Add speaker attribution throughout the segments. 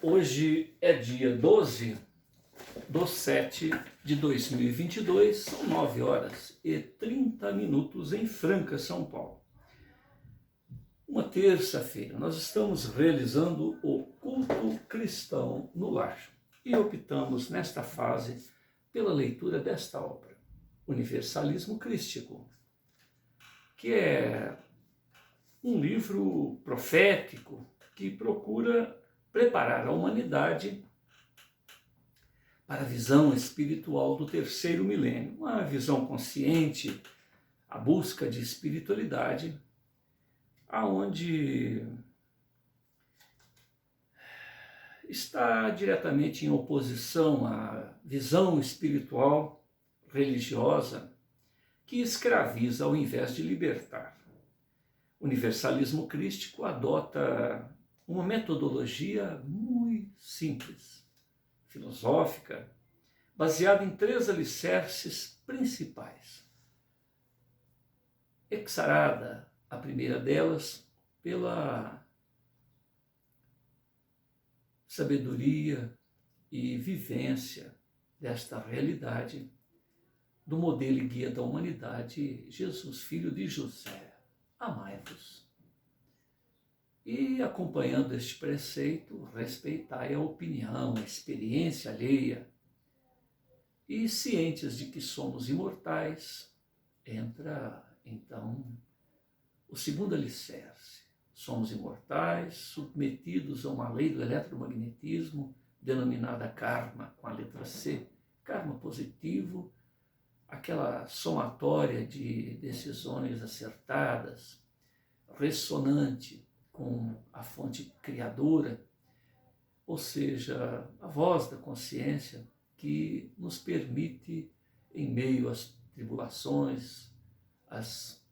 Speaker 1: Hoje é dia 12/7/2022, são 9 horas e 30 minutos em Franca, São Paulo. Uma terça-feira, nós estamos realizando o culto cristão no lar e optamos nesta fase pela leitura desta obra, Universalismo Crístico, que é um livro profético que procura preparar a humanidade para a visão espiritual do terceiro milênio, uma visão consciente, a busca de espiritualidade, aonde está diretamente em oposição à visão espiritual religiosa que escraviza ao invés de libertar. O universalismo crístico adota uma metodologia muito simples, filosófica, baseada em 3 alicerces principais. Exarada, a primeira delas, pela sabedoria e vivência desta realidade do modelo e guia da humanidade, Jesus, filho de José, amai-vos. E, acompanhando este preceito, respeitai a opinião, a experiência alheia. E, cientes de que somos imortais, entra, então, o segundo alicerce. Somos imortais, submetidos a uma lei do eletromagnetismo, denominada karma, com a letra C. Karma positivo, aquela somatória de decisões acertadas, ressonante com a fonte criadora, ou seja, a voz da consciência que nos permite, em meio às tribulações, às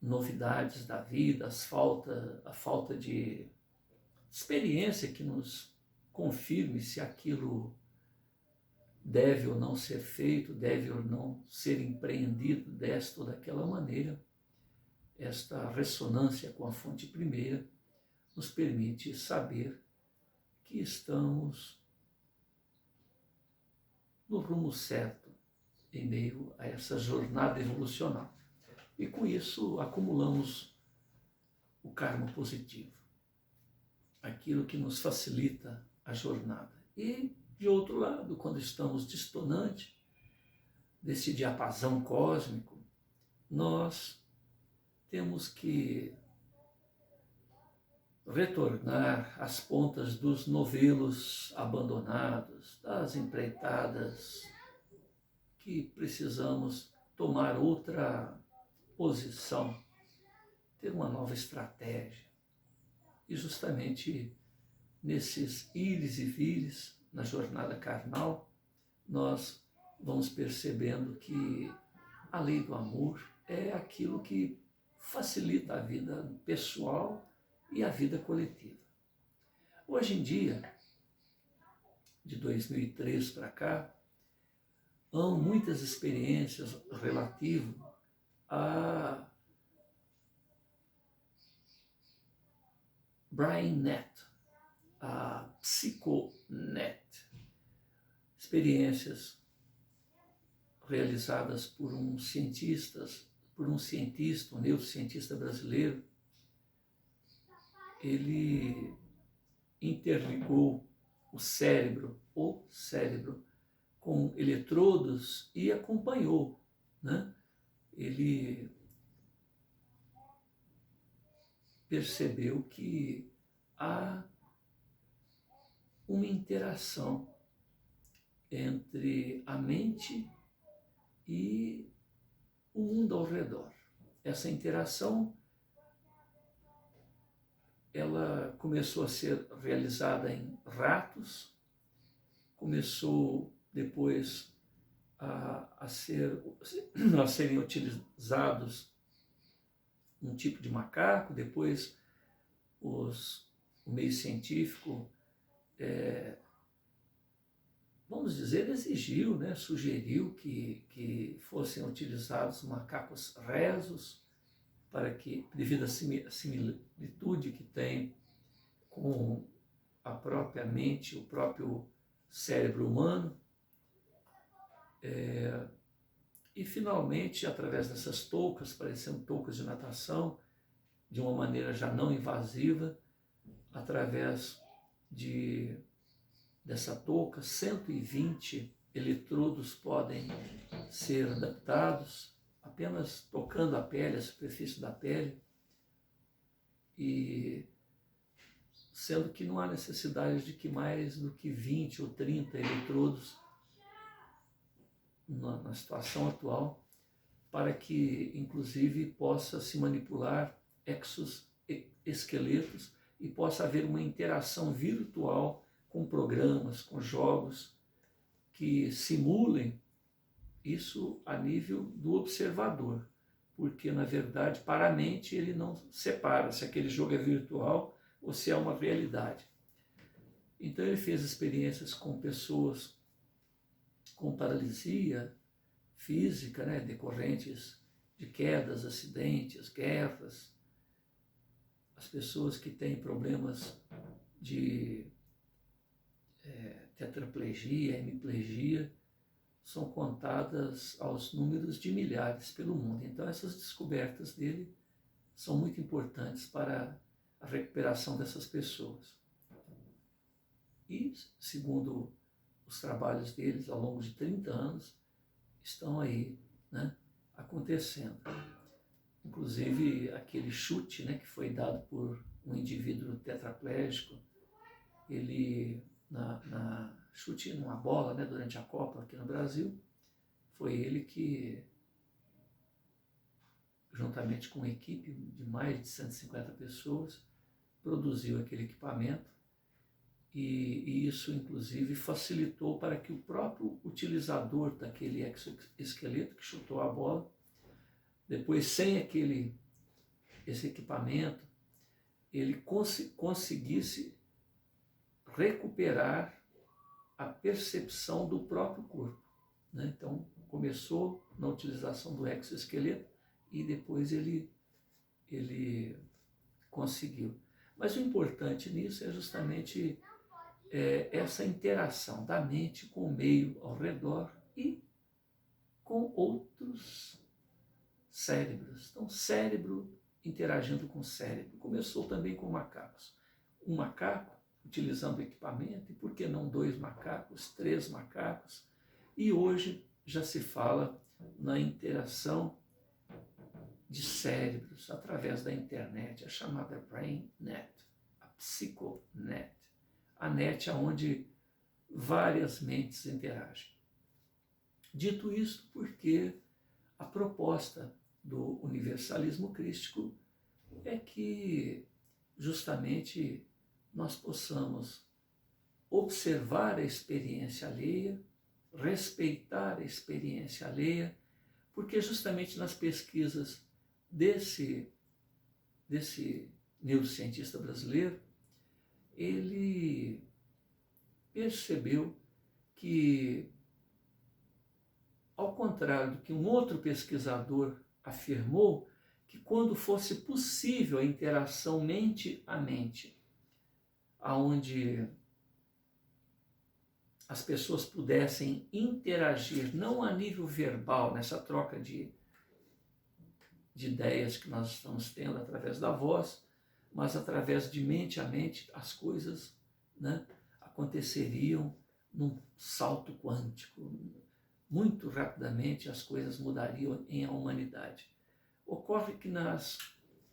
Speaker 1: novidades da vida, a falta de experiência que nos confirme se aquilo deve ou não ser feito, deve ou não ser empreendido desta ou daquela maneira. Esta ressonância com a fonte primeira nos permite saber que estamos no rumo certo em meio a essa jornada evolucional. E com isso acumulamos o karma positivo, aquilo que nos facilita a jornada. E, de outro lado, quando estamos distonantes desse diapasão cósmico, nós temos que retornar às pontas dos novelos abandonados, das empreitadas que precisamos tomar outra posição, ter uma nova estratégia. E justamente nesses ires e vires, na jornada carnal, nós vamos percebendo que a lei do amor é aquilo que facilita a vida pessoal e a vida coletiva. Hoje em dia, de 2003 para cá, há muitas experiências relativas a BrainNet, a PsicoNet, experiências realizadas por um cientista, um neurocientista brasileiro. Ele interligou o cérebro com eletrodos e acompanhou, né? Ele percebeu que há uma interação entre a mente e o mundo ao redor. Essa interação, ela começou a ser realizada em ratos, começou depois a serem utilizados um tipo de macaco, depois o meio científico, vamos dizer, exigiu, né, sugeriu que fossem utilizados macacos rezos, para que, devido à similitude que tem com a própria mente, o próprio cérebro humano. E finalmente, através dessas toucas, parecendo toucas de natação, de uma maneira já não invasiva, através dessa touca, 120 eletrodos podem ser adaptados, apenas tocando a pele, a superfície da pele, e sendo que não há necessidade de que mais do que 20 ou 30 eletrodos na situação atual, para que, inclusive, possa se manipular exoesqueletos e possa haver uma interação virtual com programas, com jogos que simulem isso a nível do observador, porque, na verdade, para a mente ele não separa se aquele jogo é virtual ou se é uma realidade. Então ele fez experiências com pessoas com paralisia física, né, decorrentes de quedas, acidentes, guerras, as pessoas que têm problemas de tetraplegia, hemiplegia, são contadas aos números de milhares pelo mundo. Então essas descobertas dele são muito importantes para a recuperação dessas pessoas. E, segundo os trabalhos deles ao longo de 30 anos, estão aí, né, acontecendo. Inclusive aquele chute, né, que foi dado por um indivíduo tetraplégico, ele chute numa bola, né, durante a Copa aqui no Brasil, foi ele que, juntamente com uma equipe de mais de 150 pessoas, produziu aquele equipamento. E isso, inclusive, facilitou para que o próprio utilizador daquele exoesqueleto que chutou a bola, depois, sem esse equipamento, ele conseguisse recuperar a percepção do próprio corpo, né? Então, começou na utilização do exoesqueleto e depois ele conseguiu. Mas o importante nisso é justamente essa interação da mente com o meio ao redor e com outros cérebros. Então, cérebro interagindo com cérebro. Começou também com macacos. Um macaco utilizando o equipamento, e por que não 2 macacos, 3 macacos? E hoje já se fala na interação de cérebros através da internet, a chamada BrainNet, a PsychoNet. A net onde várias mentes interagem. Dito isto, porque a proposta do universalismo crístico é que justamente nós possamos observar a experiência alheia, respeitar a experiência alheia, porque justamente nas pesquisas desse neurocientista brasileiro, ele percebeu que, ao contrário do que um outro pesquisador afirmou, que quando fosse possível a interação mente a mente, onde as pessoas pudessem interagir, não a nível verbal, nessa troca de ideias que nós estamos tendo através da voz, mas através de mente a mente, as coisas, né, aconteceriam num salto quântico. Muito rapidamente as coisas mudariam em a humanidade. Ocorre que nas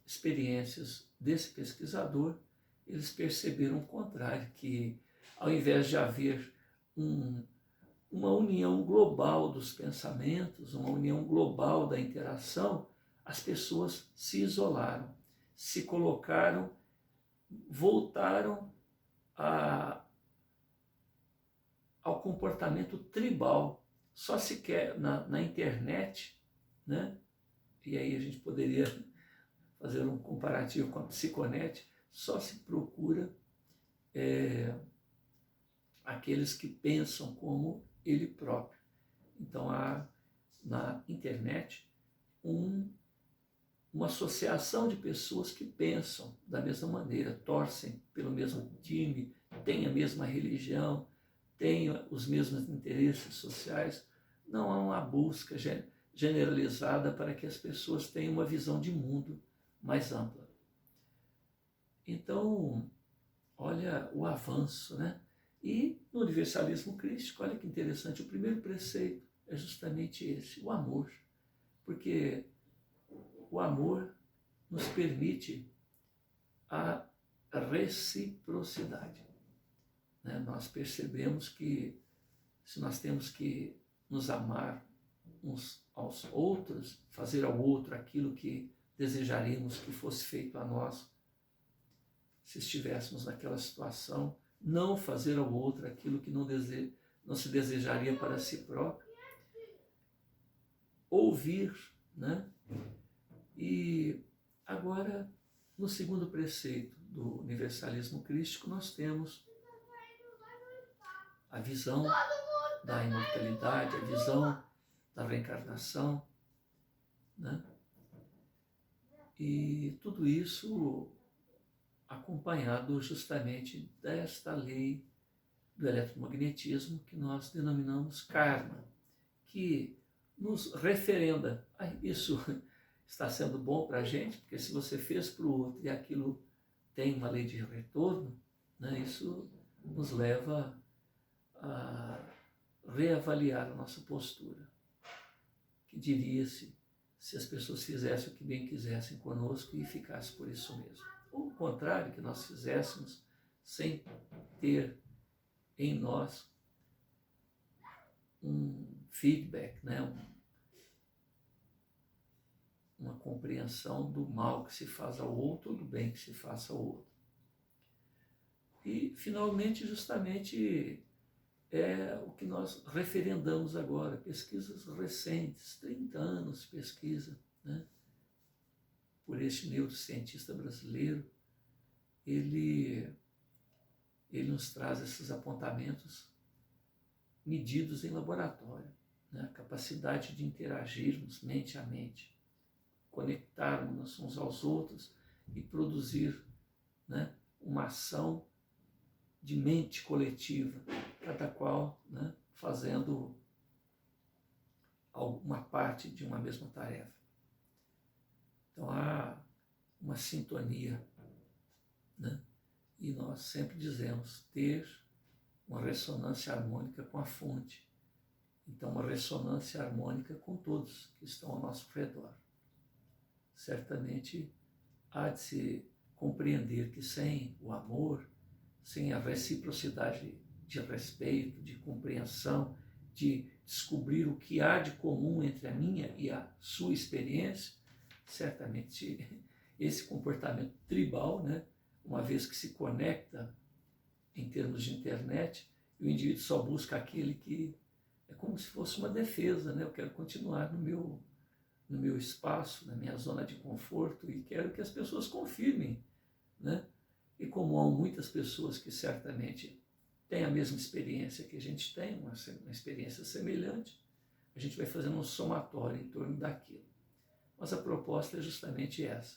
Speaker 1: experiências desse pesquisador, eles perceberam o contrário, que ao invés de haver uma união global dos pensamentos, uma união global da interação, as pessoas se isolaram, se colocaram, voltaram ao comportamento tribal. Só se quer na internet, né? E aí a gente poderia fazer um comparativo com a Psiconet, só se procura aqueles que pensam como ele próprio. Então há na internet uma associação de pessoas que pensam da mesma maneira, torcem pelo mesmo time, têm a mesma religião, têm os mesmos interesses sociais. Não há uma busca generalizada para que as pessoas tenham uma visão de mundo mais ampla. Então, olha o avanço, né? E no universalismo crístico, olha que interessante, o primeiro preceito é justamente esse, o amor. Porque o amor nos permite a reciprocidade, né? Nós percebemos que se nós temos que nos amar uns aos outros, fazer ao outro aquilo que desejaríamos que fosse feito a nós, se estivéssemos naquela situação, não fazer ao outro aquilo que não se desejaria para si próprio, ouvir, né? E agora, no segundo preceito do universalismo crístico, nós temos a visão da imortalidade, a visão da reencarnação, né? E tudo isso acompanhado justamente desta lei do eletromagnetismo que nós denominamos karma, que nos referenda. Isso está sendo bom para a gente, porque se você fez para o outro e aquilo tem uma lei de retorno, né, isso nos leva a reavaliar a nossa postura. Que diria-se se as pessoas fizessem o que bem quisessem conosco e ficasse por isso mesmo. Ou o contrário, que nós fizéssemos sem ter em nós um feedback, né? Uma compreensão do mal que se faz ao outro ou do bem que se faça ao outro. E, finalmente, justamente é o que nós referendamos agora, pesquisas recentes, 30 anos de pesquisa, né? Por este neurocientista brasileiro, ele nos traz esses apontamentos medidos em laboratório, né? A capacidade de interagirmos mente a mente, conectarmos uns aos outros e produzir, né, uma ação de mente coletiva, cada qual, né, fazendo alguma parte de uma mesma tarefa. Então há uma sintonia, né? E nós sempre dizemos ter uma ressonância harmônica com a fonte. Então, uma ressonância harmônica com todos que estão ao nosso redor. Certamente há de se compreender que sem o amor, sem a reciprocidade de respeito, de compreensão, de descobrir o que há de comum entre a minha e a sua experiência, certamente esse comportamento tribal, né, uma vez que se conecta em termos de internet, o indivíduo só busca aquele que é como se fosse uma defesa, né? Eu quero continuar no meu espaço, na minha zona de conforto e quero que as pessoas confirmem, né? E como há muitas pessoas que certamente têm a mesma experiência que a gente tem, uma experiência semelhante, a gente vai fazendo um somatório em torno daquilo. Mas a proposta é justamente essa,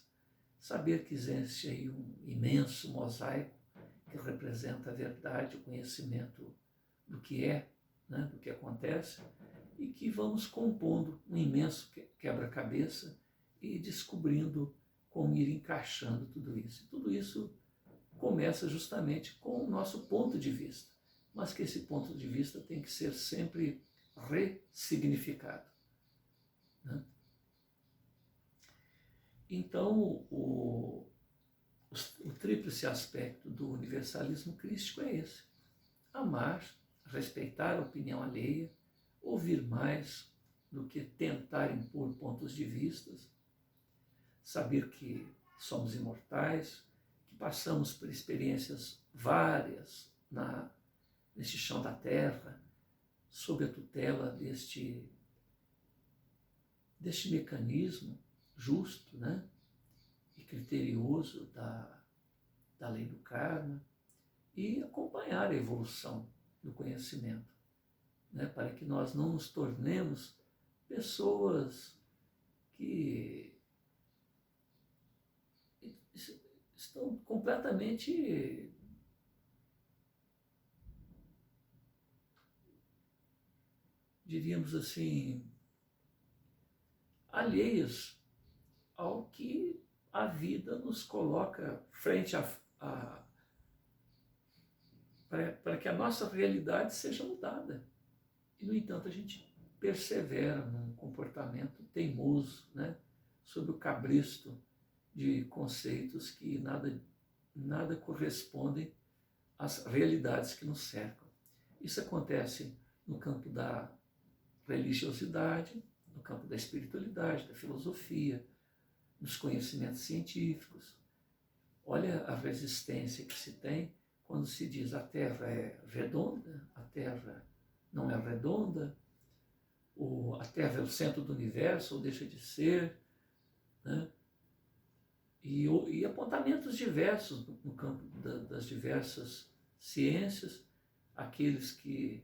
Speaker 1: saber que existe aí um imenso mosaico que representa a verdade, o conhecimento do que é, né, do que acontece, e que vamos compondo um imenso quebra-cabeça e descobrindo como ir encaixando tudo isso. E tudo isso começa justamente com o nosso ponto de vista, mas que esse ponto de vista tem que ser sempre ressignificado, né? Então, o tríplice aspecto do universalismo crístico é esse: amar, respeitar a opinião alheia, ouvir mais do que tentar impor pontos de vista, saber que somos imortais, que passamos por experiências várias neste chão da terra, sob a tutela deste mecanismo justo, né, e criterioso da lei do karma, e acompanhar a evolução do conhecimento, né, para que nós não nos tornemos pessoas que estão completamente diríamos assim, alheias ao que a vida nos coloca frente para que a nossa realidade seja mudada. E, no entanto, a gente persevera num comportamento teimoso, né, sob o cabresto de conceitos que nada correspondem às realidades que nos cercam. Isso acontece no campo da religiosidade, no campo da espiritualidade, da filosofia, dos conhecimentos científicos. Olha a resistência que se tem quando se diz a Terra é redonda, a Terra não é redonda, a Terra é o centro do universo, ou deixa de ser, né? E apontamentos diversos no campo das diversas ciências, aqueles que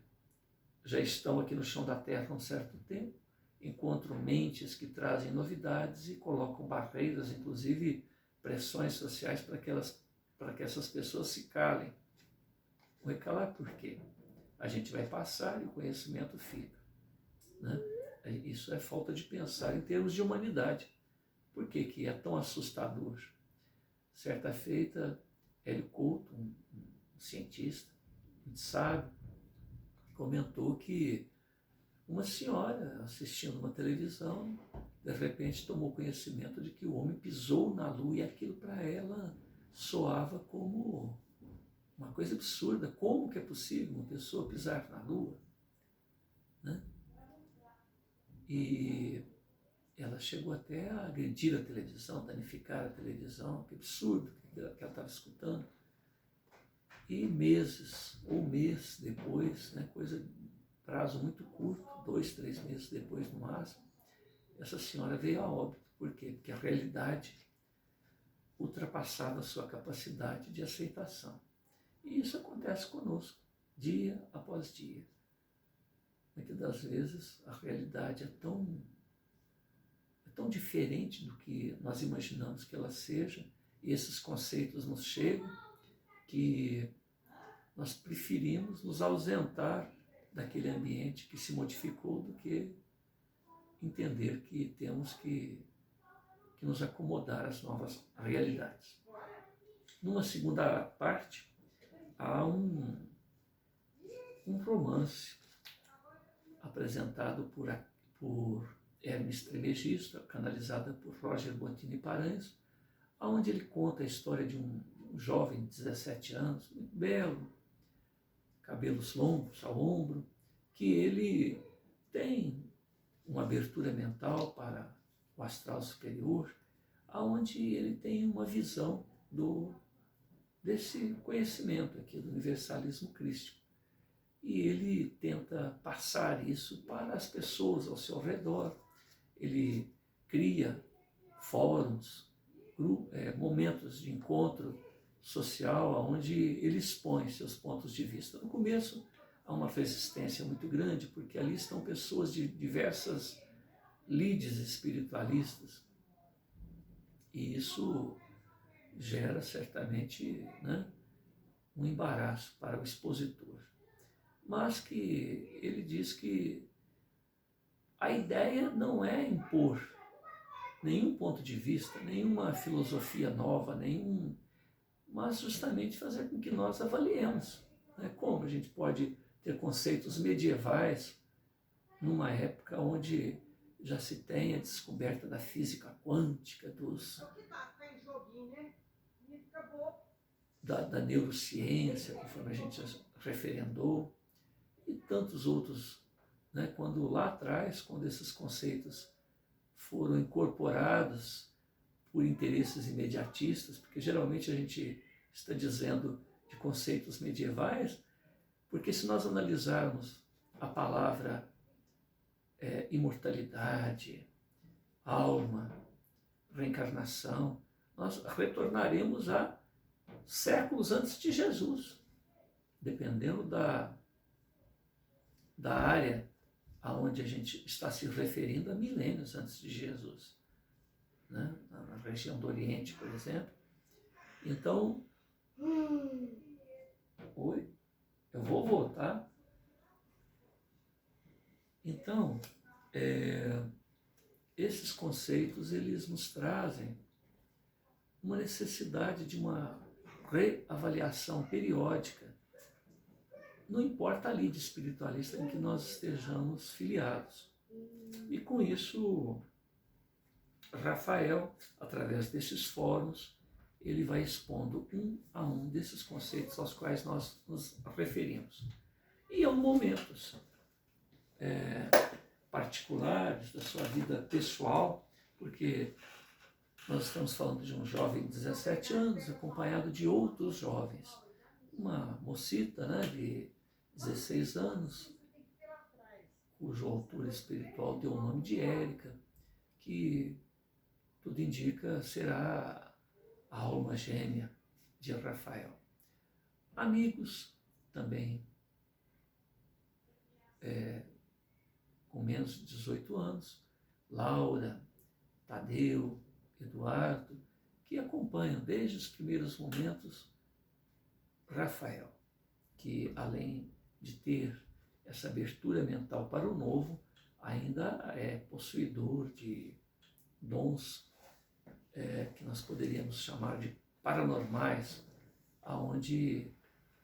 Speaker 1: já estão aqui no chão da Terra há um certo tempo, encontram mentes que trazem novidades e colocam barreiras, inclusive pressões sociais para que essas pessoas se calem. Vai calar por quê? A gente vai passar e o conhecimento fica, né? Isso é falta de pensar em termos de humanidade. Por que que é tão assustador? Certa feita, Hélio Couto, um cientista, muito sábio, comentou que uma senhora assistindo uma televisão, de repente tomou conhecimento de que o homem pisou na lua e aquilo para ela soava como uma coisa absurda. Como que é possível uma pessoa pisar na lua? Né? E ela chegou até a agredir a televisão, danificar a televisão, que absurdo que ela estava escutando. E meses, ou mês depois, né, prazo muito curto, 2, 3 meses depois no máximo, essa senhora veio a óbito. Por quê? Porque a realidade ultrapassava a sua capacidade de aceitação. E isso acontece conosco, dia após dia. Muitas das vezes a realidade é tão diferente do que nós imaginamos que ela seja, e esses conceitos nos chegam, que nós preferimos nos ausentar daquele ambiente que se modificou do que entender que temos que nos acomodar às novas realidades. Numa segunda parte, há um romance apresentado por Hermes Trismegisto, canalizada por Roger Bottini Paranhos, onde ele conta a história de um jovem de 17 anos, muito belo, cabelos longos ao ombro, que ele tem uma abertura mental para o astral superior, onde ele tem uma visão desse conhecimento aqui, do universalismo crístico. E ele tenta passar isso para as pessoas ao seu redor. Ele cria fóruns, momentos de encontro social, onde ele expõe seus pontos de vista. No começo, há uma resistência muito grande, porque ali estão pessoas de diversas lides espiritualistas. E isso gera certamente, né, um embaraço para o expositor. Mas que ele diz que a ideia não é impor nenhum ponto de vista, nenhuma filosofia nova, mas justamente fazer com que nós avaliemos, né, como a gente pode ter conceitos medievais numa época onde já se tem a descoberta da física quântica, da neurociência, conforme a gente já referendou, e tantos outros, né, quando lá atrás, quando esses conceitos foram incorporados por interesses imediatistas, porque geralmente a gente está dizendo de conceitos medievais, porque se nós analisarmos a palavra imortalidade, alma, reencarnação, nós retornaremos a séculos antes de Jesus, dependendo da área aonde a gente está se referindo, a milênios antes de Jesus, né? Na região do Oriente, por exemplo. Então, oi, eu vou voltar. Então, esses conceitos, eles nos trazem uma necessidade de uma reavaliação periódica, não importa a lide espiritualista em que nós estejamos filiados. E com isso, Rafael, através desses fóruns, ele vai expondo um a um desses conceitos aos quais nós nos referimos. E em momentos particulares da sua vida pessoal, porque nós estamos falando de um jovem de 17 anos, acompanhado de outros jovens. Uma mocita, né, de 16 anos, cujo autor espiritual deu o nome de Érica, que tudo indica será a alma gêmea de Rafael. Amigos também, com menos de 18 anos, Laura, Tadeu, Eduardo, que acompanham desde os primeiros momentos Rafael, que além de ter essa abertura mental para o novo, ainda é possuidor de dons que nós poderíamos chamar de paranormais, aonde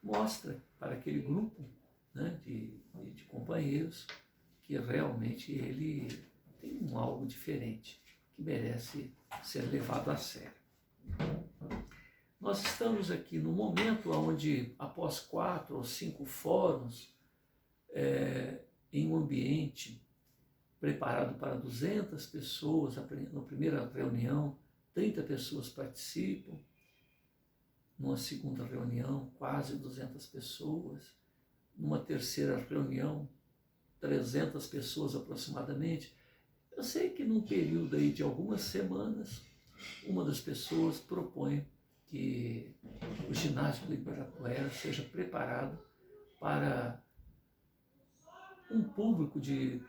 Speaker 1: mostra para aquele grupo, né, de companheiros que realmente ele tem algo diferente, que merece ser levado a sério. Nós estamos aqui no momento onde, após 4 ou 5 fóruns, em um ambiente preparado para 200 pessoas, na primeira reunião, 30 pessoas participam, numa segunda reunião, quase 200 pessoas, numa terceira reunião, 300 pessoas aproximadamente. Eu sei que num período aí de algumas semanas, uma das pessoas propõe que o ginásio do Ibirapuera seja preparado para um público de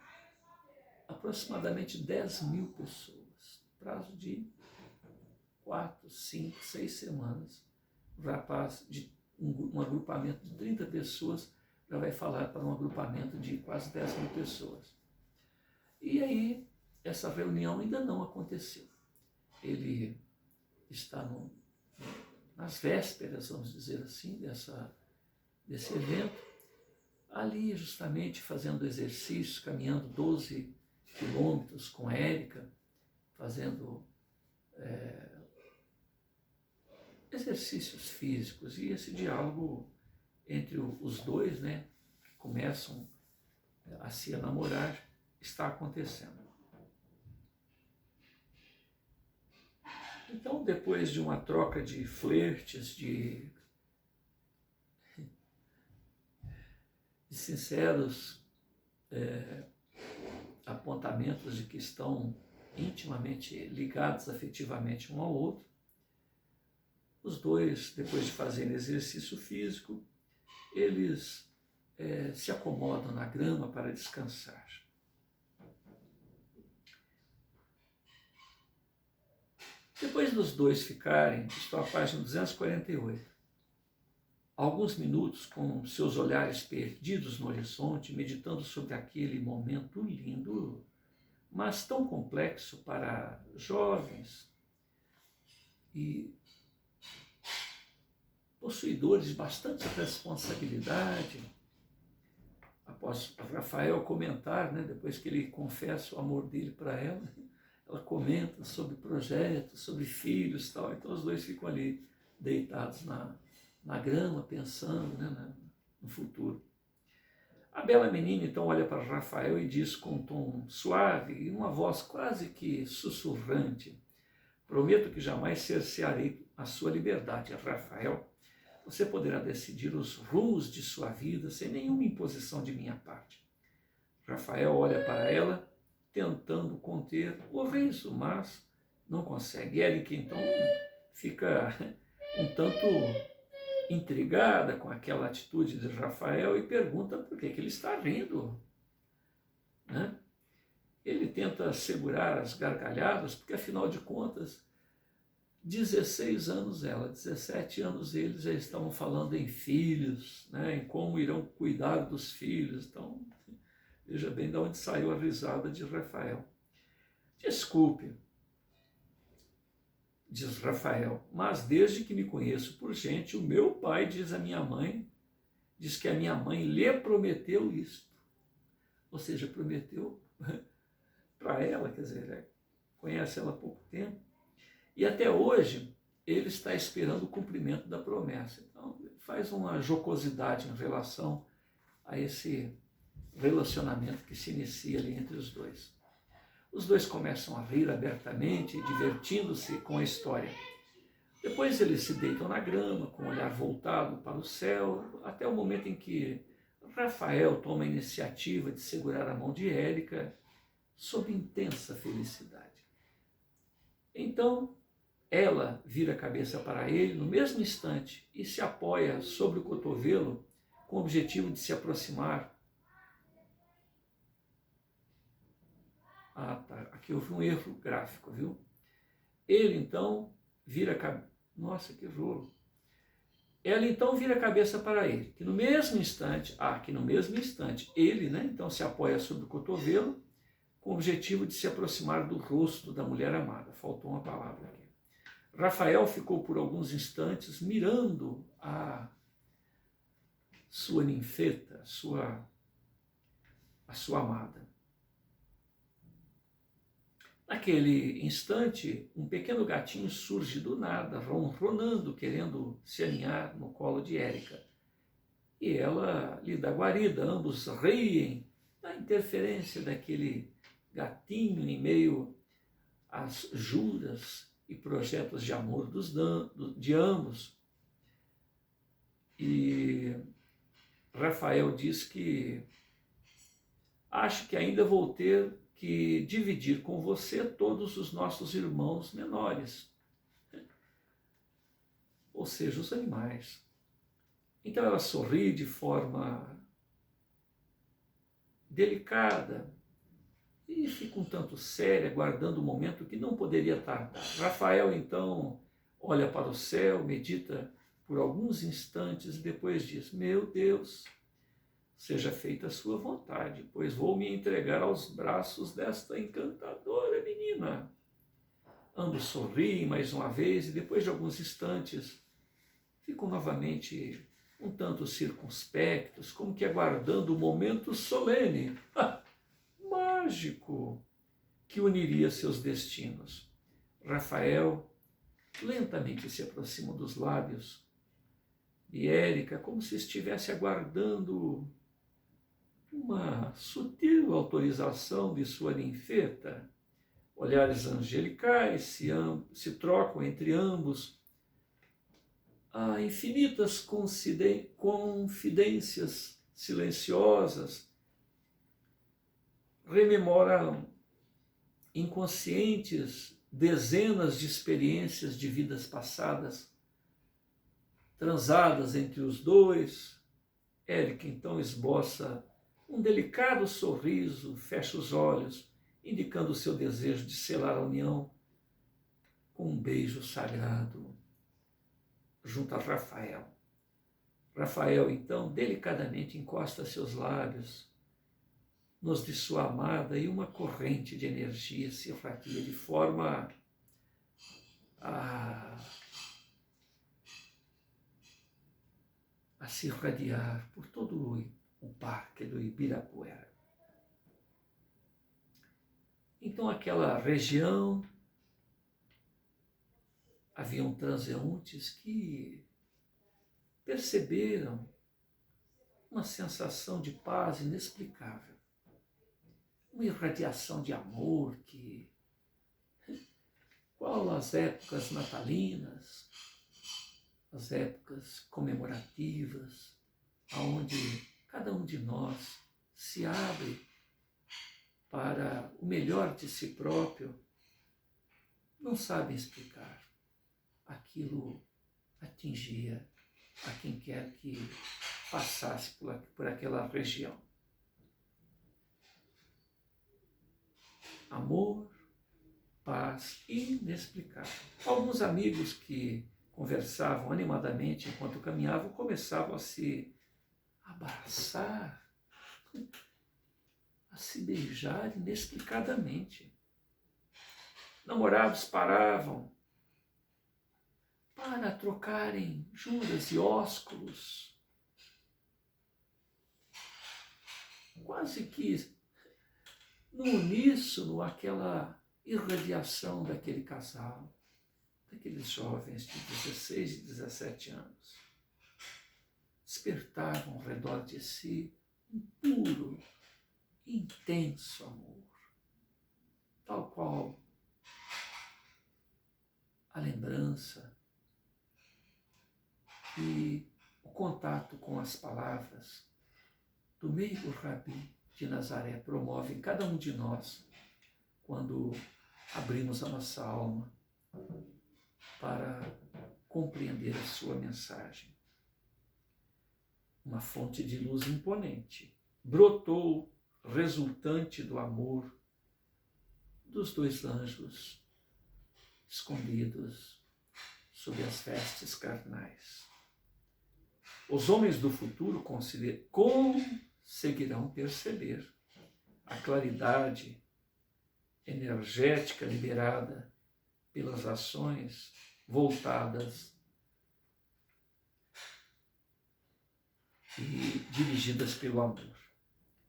Speaker 1: aproximadamente 10.000 pessoas. Prazo de 4, 5, 6 semanas. O rapaz de um agrupamento de 30 pessoas já vai falar para um agrupamento de quase 10.000 pessoas. E aí, essa reunião ainda não aconteceu. Ele está nas vésperas, vamos dizer assim, desse evento, ali justamente fazendo exercícios, caminhando 12 quilômetros com Érica, fazendo exercícios físicos, e esse diálogo entre os dois, né, que começam a se namorar, está acontecendo. Então, depois de uma troca de flertes, de sinceros apontamentos de que estão intimamente ligados afetivamente um ao outro, os dois, depois de fazerem exercício físico, eles se acomodam na grama para descansar. Depois dos dois ficarem, estou à página 248, alguns minutos com seus olhares perdidos no horizonte, meditando sobre aquele momento lindo, mas tão complexo para jovens e possuidores de bastante responsabilidade. Após Rafael comentar, né, depois que ele confessa o amor dele para ela, ela comenta sobre projetos, sobre filhos e tal. Então os dois ficam ali deitados na grama, pensando, né, no futuro. A bela menina então olha para Rafael e diz com um tom suave e uma voz quase que sussurrante: prometo que jamais cercearei a sua liberdade, Rafael. Você poderá decidir os rumos de sua vida sem nenhuma imposição de minha parte. Rafael olha para ela, tentando conter o riso, mas não consegue. Érica então fica um tanto intrigada com aquela atitude de Rafael e pergunta por que ele está rindo, né? Ele tenta segurar as gargalhadas, porque afinal de contas, 16 anos ela, 17 anos eles já estavam falando em filhos, né? Em como irão cuidar dos filhos. Então, Veja bem de onde saiu a risada de Rafael. Desculpe, diz Rafael, mas desde que me conheço por gente, o meu pai diz que a minha mãe lhe prometeu isto. Ou seja, prometeu para ela, quer dizer, conhece ela há pouco tempo, e até hoje ele está esperando o cumprimento da promessa. Então, faz uma jocosidade em relação a esse relacionamento que se inicia ali entre os dois. Os dois começam a rir abertamente, divertindo-se com a história. Depois eles se deitam na grama, com o olhar voltado para o céu, até o momento em que Rafael toma a iniciativa de segurar a mão de Érica, sob intensa felicidade. Então, ela vira a cabeça para ele no mesmo instante e se apoia sobre o cotovelo com o objetivo de se aproximar. Ah, tá. Aqui houve um erro gráfico, viu? Ele então vira a cabeça. Nossa, que rolo. Ela então vira a cabeça para ele, que no mesmo instante, ele, então se apoia sobre o cotovelo com o objetivo de se aproximar do rosto da mulher amada. Faltou uma palavra aqui. Rafael ficou por alguns instantes mirando a sua ninfeta, a sua amada. Naquele instante, um pequeno gatinho surge do nada, ronronando, querendo se aninhar no colo de Érica. E ela lhe dá guarida, ambos riem da interferência daquele gatinho em meio às juras e projetos de amor de ambos. E Rafael diz que acho que ainda vou ter que dividir com você todos os nossos irmãos menores, ou seja, os animais. Então ela sorri de forma delicada e fica um tanto séria, guardando o momento que não poderia tardar. Rafael então olha para o céu, medita por alguns instantes e depois diz: meu Deus, seja feita a sua vontade, pois vou me entregar aos braços desta encantadora menina. Ambos sorriem mais uma vez e depois de alguns instantes ficam novamente um tanto circunspectos, como que aguardando o momento solene, mágico, que uniria seus destinos. Rafael lentamente se aproxima dos lábios de Érica, como se estivesse aguardando uma sutil autorização de sua ninfeta. Olhares angelicais se trocam entre ambos. Há infinitas confidências silenciosas, rememoram inconscientes dezenas de experiências de vidas passadas, transadas entre os dois. Érica então esboça um delicado sorriso, fecha os olhos, indicando o seu desejo de selar a união com um beijo sagrado junto a Rafael. Rafael, então, delicadamente encosta seus lábios nos de sua amada e uma corrente de energia se irradia de forma a se irradiar por todo o parque do Ibirapuera. Então, aquela região, haviam transeuntes que perceberam uma sensação de paz inexplicável, uma irradiação de amor que, qual as épocas natalinas, as épocas comemorativas, aonde cada um de nós se abre para o melhor de si próprio, não sabem explicar. Aquilo atingia a quem quer que passasse por aquela região. Amor, paz inexplicável. Alguns amigos que conversavam animadamente enquanto caminhavam começavam a se abraçar. a se beijar inexplicadamente. Namorados paravam para trocarem juras e ósculos, quase que no uníssono, aquela irradiação daquele casal, daqueles jovens de 16 e 17 anos, despertavam ao redor de si um puro, intenso amor, tal qual a lembrança e o contato com as palavras do meigo Rabi de Nazaré promove em cada um de nós quando abrimos a nossa alma para compreender a sua mensagem. Uma fonte de luz imponente brotou, resultante do amor dos dois anjos escondidos sob as vestes carnais. Os homens do futuro conseguirão perceber a claridade energética liberada pelas ações voltadas e dirigidas pelo amor.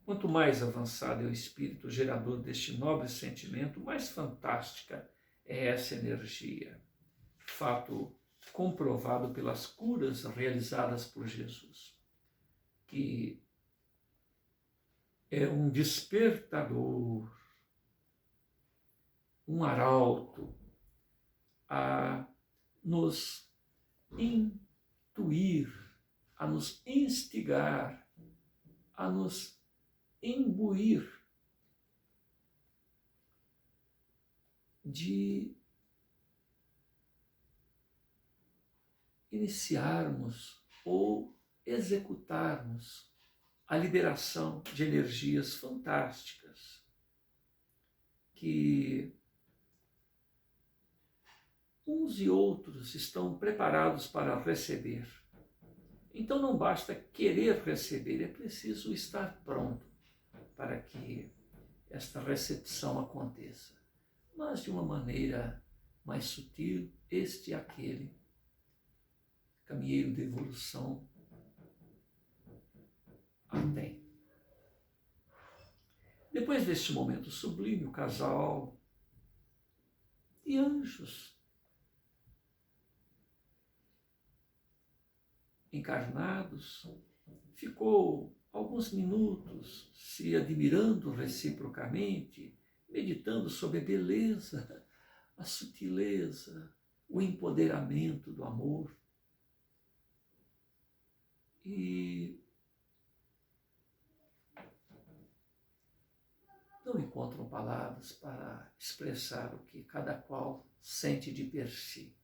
Speaker 1: Quanto mais avançado é o espírito gerador deste nobre sentimento, mais fantástica é essa energia. Fato comprovado pelas curas realizadas por Jesus, que é um despertador, um arauto a nos intuir, a nos instigar, a nos imbuir de iniciarmos ou executarmos a liberação de energias fantásticas que uns e outros estão preparados para receber. Então não basta querer receber, é preciso estar pronto para que esta recepção aconteça. Mas de uma maneira mais sutil, este e aquele caminheiro de evolução a tem. Depois deste momento sublime, o casal de anjos encarnados ficou alguns minutos se admirando reciprocamente, meditando sobre a beleza, a sutileza, o empoderamento do amor. E não encontram palavras para expressar o que cada qual sente de per si.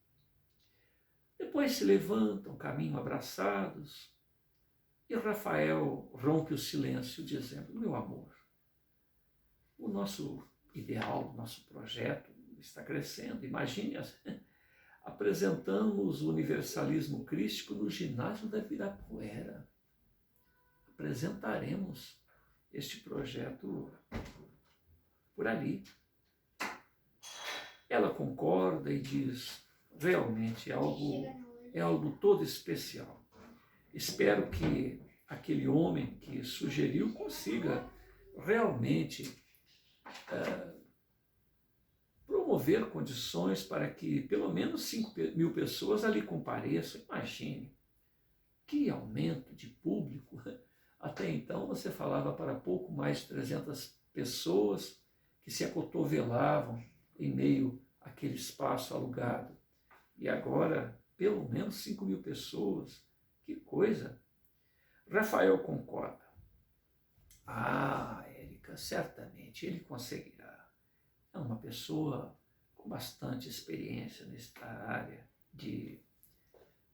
Speaker 1: Depois se levantam, caminham abraçados, e Rafael rompe o silêncio dizendo: meu amor, o nosso ideal, o nosso projeto está crescendo. Imagine, apresentamos o universalismo crístico no ginásio da Ibirapuera. Apresentaremos este projeto por ali. Ela concorda e diz: realmente é algo todo especial. Espero que aquele homem que sugeriu consiga realmente promover condições para que pelo menos 5.000 pessoas ali compareçam. Imagine, que aumento de público. Até então você falava para pouco mais de 300 pessoas que se acotovelavam em meio àquele espaço alugado. E agora, pelo menos 5.000 pessoas. Que coisa! Rafael concorda. Ah, Érica, certamente ele conseguirá. É uma pessoa com bastante experiência nesta área de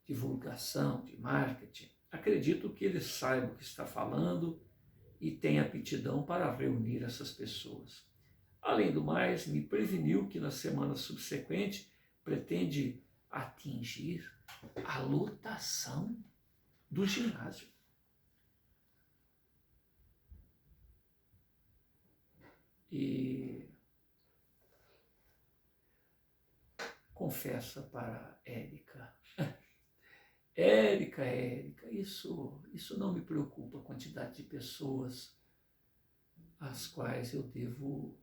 Speaker 1: divulgação, de marketing. Acredito que ele saiba o que está falando e tem aptidão para reunir essas pessoas. Além do mais, me preveniu que na semana subsequente pretende atingir a lotação do ginásio. e confessa para Érica. Érica, isso não me preocupa, a quantidade de pessoas às quais eu devo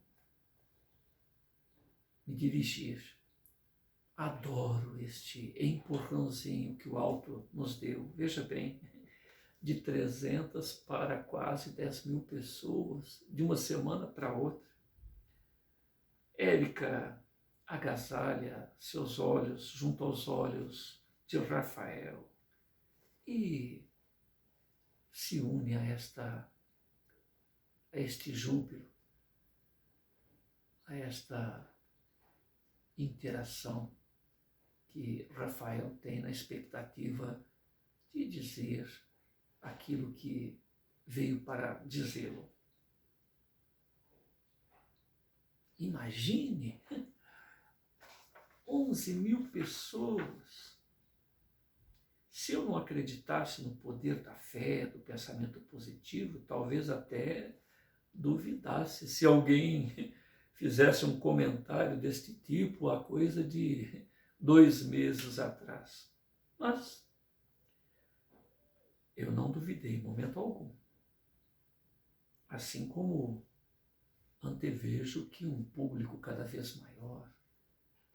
Speaker 1: me dirigir. Adoro este empurrãozinho que o alto nos deu. Veja bem, de 300 para quase 10.000 pessoas, de uma semana para outra. Érica agasalha seus olhos junto aos olhos de Rafael e se une a este júbilo, a esta interação que Rafael tem na expectativa de dizer aquilo que veio para dizê-lo. Imagine 11.000 pessoas. Se eu não acreditasse no poder da fé, do pensamento positivo, talvez até duvidasse se alguém fizesse um comentário deste tipo há coisa de 2 meses atrás. Mas eu não duvidei em momento algum. Assim como antevejo que um público cada vez maior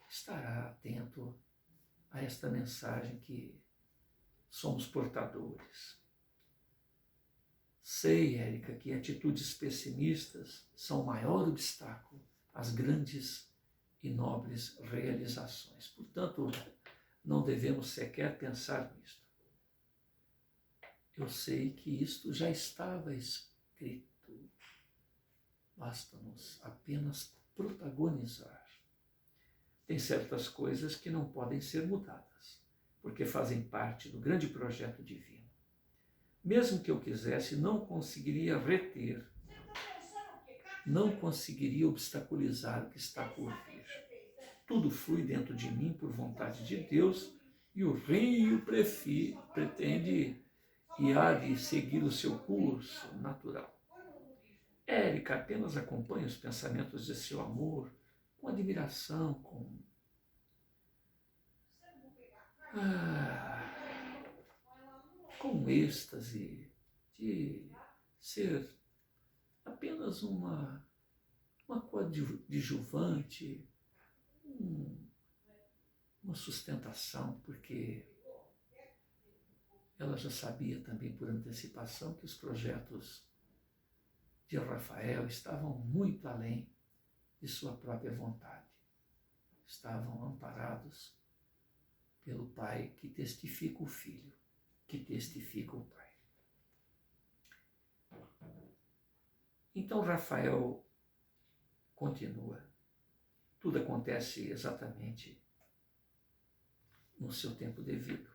Speaker 1: estará atento a esta mensagem que somos portadores. Sei, Érica, que atitudes pessimistas são o maior obstáculo às grandes e nobres realizações. Portanto, não devemos sequer pensar nisto. Eu sei que isto já estava escrito. Basta-nos apenas protagonizar. Tem certas coisas que não podem ser mudadas, porque fazem parte do grande projeto divino. Mesmo que eu quisesse, não conseguiria reter, não conseguiria obstaculizar o que está por vir. Tudo flui dentro de mim por vontade de Deus e o rio pretende e há de seguir o seu curso natural. Érica apenas acompanha os pensamentos de seu amor com admiração, com êxtase de ser apenas uma coadjuvante, uma sustentação, porque ela já sabia também por antecipação que os projetos de Rafael estavam muito além de sua própria vontade. Estavam amparados pelo Pai que testifica o Filho, que testifica o Pai. Então Rafael continua. Tudo acontece exatamente no seu tempo devido.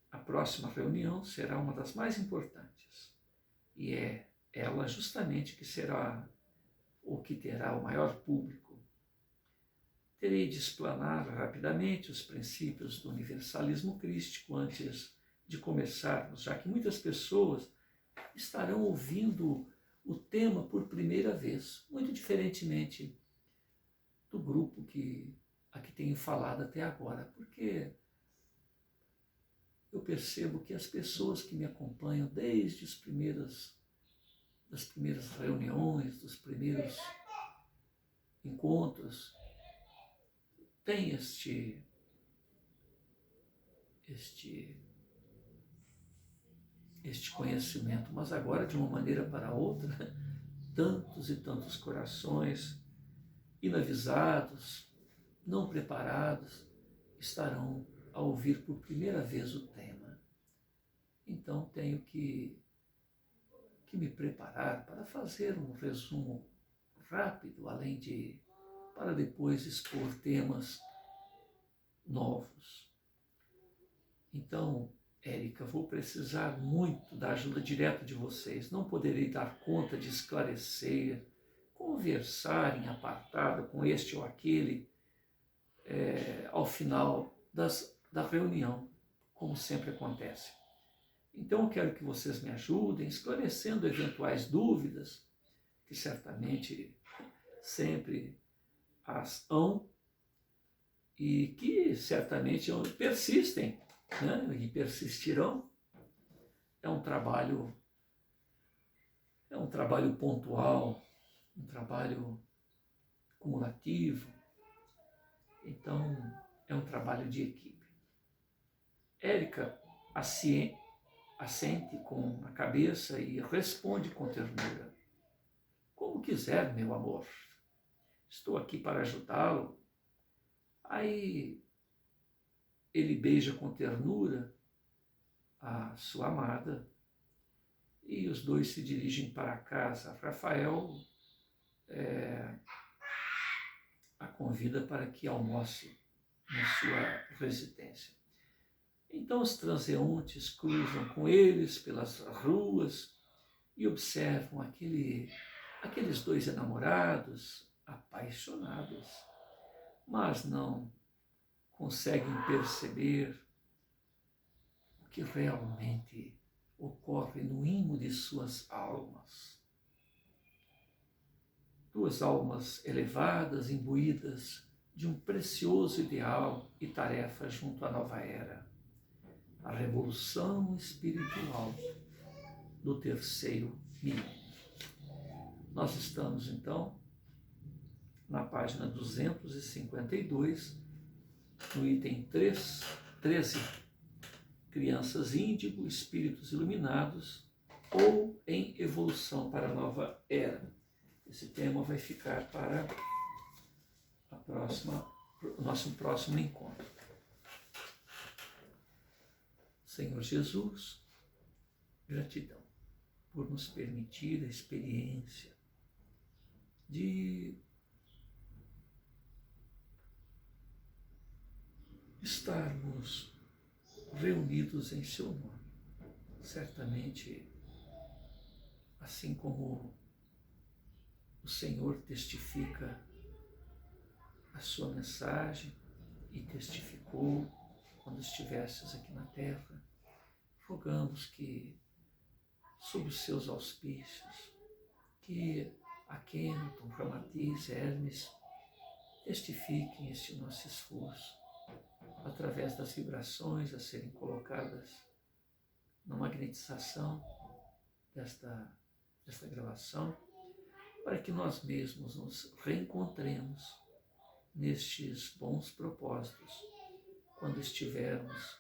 Speaker 1: A próxima reunião será uma das mais importantes e é ela justamente que será o que terá o maior público. Terei de explanar rapidamente os princípios do universalismo crístico antes de começarmos, já que muitas pessoas estarão ouvindo o tema por primeira vez, muito diferentemente do grupo a que tenho falado até agora, porque eu percebo que as pessoas que me acompanham desde das primeiras reuniões, dos primeiros encontros, têm este conhecimento, mas agora, de uma maneira para outra, tantos e tantos corações inavisados, não preparados, estarão a ouvir por primeira vez o tema. Então tenho que me preparar para fazer um resumo rápido, para depois expor temas novos. Então, Érica, vou precisar muito da ajuda direta de vocês. Não poderei dar conta de esclarecer, conversar em apartado com este ou aquele ao final da reunião, como sempre acontece. Então eu quero que vocês me ajudem esclarecendo eventuais dúvidas que certamente sempre as hão e que certamente persistem, né? E persistirão. É um trabalho pontual, um trabalho cumulativo. Então, é um trabalho de equipe. Érica assente com a cabeça e responde com ternura. Como quiser, meu amor. Estou aqui para ajudá-lo. Aí ele beija com ternura a sua amada e os dois se dirigem para casa. Rafael a convida para que almoce na sua residência. Então os transeuntes cruzam com eles pelas ruas e observam aqueles dois enamorados, apaixonados, mas não conseguem perceber o que realmente ocorre no imo de suas almas. Duas almas elevadas, imbuídas de um precioso ideal e tarefa junto à nova era, a revolução espiritual do terceiro milênio. Nós estamos, então, na página 252, no item 13, crianças índigo, espíritos iluminados ou em evolução para a nova era. Esse tema vai ficar para o nosso próximo encontro. Senhor Jesus, gratidão por nos permitir a experiência de estarmos reunidos em seu nome. Certamente, assim como o Senhor testifica a sua mensagem e testificou quando estivesses aqui na terra, rogamos que, sob os seus auspícios, que Akhenaton, Ramatiz, Hermes testifiquem este nosso esforço através das vibrações a serem colocadas na magnetização desta gravação, para que nós mesmos nos reencontremos nestes bons propósitos, quando estivermos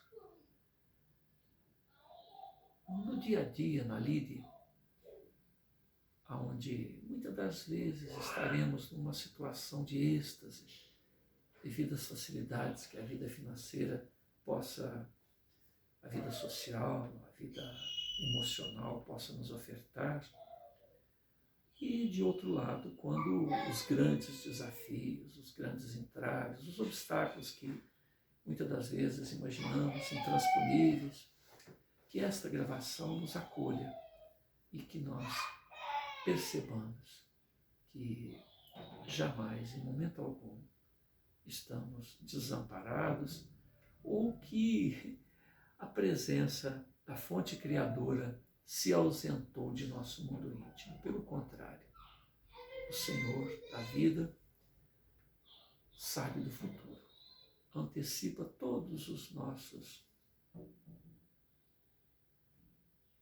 Speaker 1: no dia a dia, na lide, onde muitas das vezes estaremos numa situação de êxtase, devido às facilidades que a vida financeira a vida social, a vida emocional possa nos ofertar. E, de outro lado, quando os grandes desafios, os grandes entraves, os obstáculos que muitas das vezes imaginamos intransponíveis, que esta gravação nos acolha e que nós percebamos que jamais, em momento algum, estamos desamparados ou que a presença da fonte criadora se ausentou de nosso mundo íntimo. Pelo contrário, o Senhor da vida sabe do futuro, antecipa todos os nossos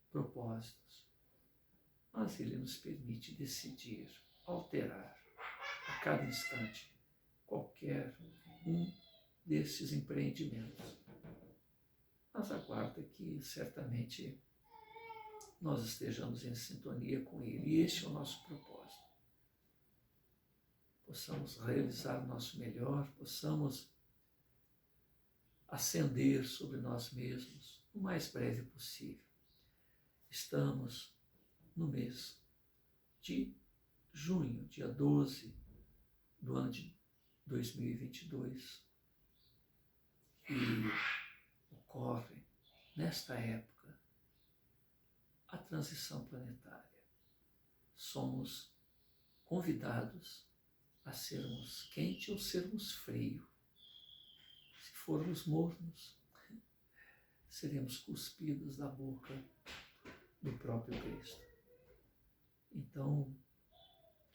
Speaker 1: propósitos, mas Ele nos permite decidir, alterar a cada instante qualquer um desses empreendimentos. Mas aguarda que certamente nós estejamos em sintonia com Ele. E este é o nosso propósito. Possamos realizar o nosso melhor, possamos ascender sobre nós mesmos o mais breve possível. Estamos no mês de junho, dia 12 do ano de 2022, e ocorre, nesta época, a transição planetária. Somos convidados a sermos quente ou sermos frio. Se formos mornos, seremos cuspidos da boca do próprio Cristo. Então,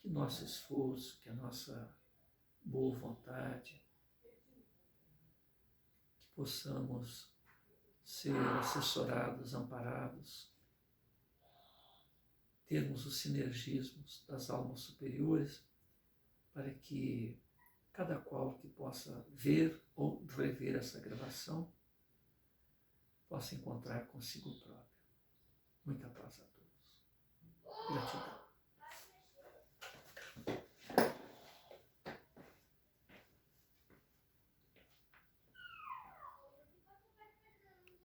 Speaker 1: que nosso esforço, que a nossa boa vontade, que possamos ser assessorados, amparados, termos os sinergismos das almas superiores, para que cada qual que possa ver ou rever essa gravação possa encontrar consigo próprio. Muita paz a todos.